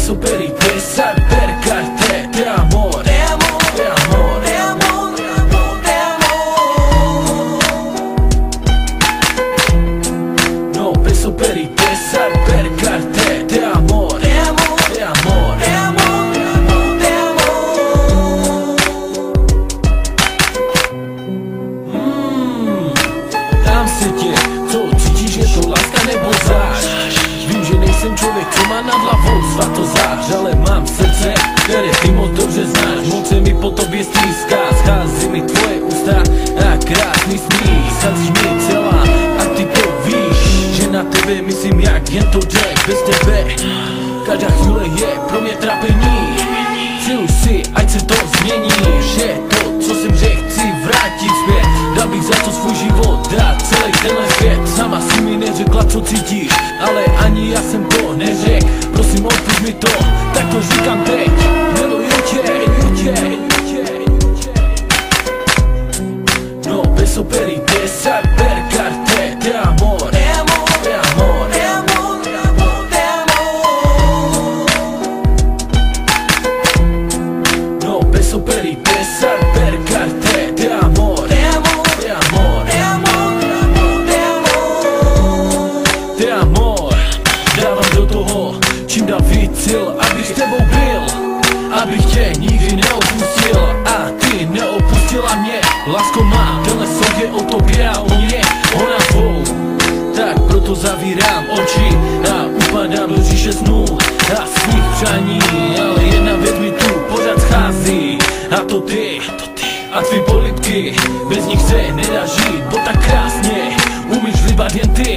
beso per i pensar, percarte de amor, de amor, de amor, de amor, de amor, de amor. No beso per i pensar, percarte de amor, de amor, de amor, de amor, de amor, de amor. Dám si tě, co cítíš, je to láska nebo zář. Vím, že nejsem člověk, co má nad hlavou svatozář, ale mám srdce, které ty moc dobře znáš. Moc se mi po tobě stýská, schází mi tvoje ústa a krásný smích. Sázíš mi celá a ty to víš, že na tebe myslím jak jen to jde. Bez tebe každá chvíle je pro mě trápení. Přiluž si, ať se to změní, že to, co jsem řekl, chci vrátit zpět. Dal bych za to svůj život, dát celý tenhle svět. Sama si mi neřekla, co cítíš, ale ani já jsem to neřekl. Prosím, odpušť mi to, tak to říkám teď. Miluju tě, no beso per i pensar, percarte de amor, de amor, de amor, de amor, de amor, de amor. No beso per i pensar, percarte de amor, de amor, de amor, de amor, de amor, de amor, de amor. Dávám do toho čím dál víc sil, abych s tebou byl, abych tě nikdy neopustil a ty neopustila mě. Lásko má, tenhle song je o tobě a o mně, o nás dvou. Tak proto zavírám oči a upadám do říše snů a svých přání. Ale jedna věc mi tu pořád schází, a to ty a tvý polibky. Bez nich se nedá žít, bo tak krásně umíš líbat jen ty.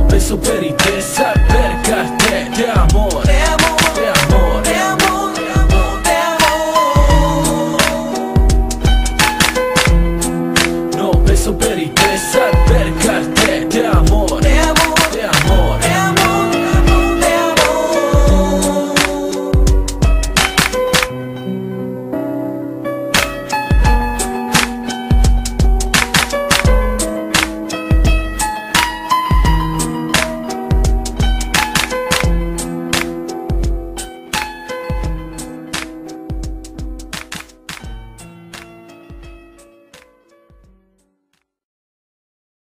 Beso per i pensar, percarte de amor, de amor.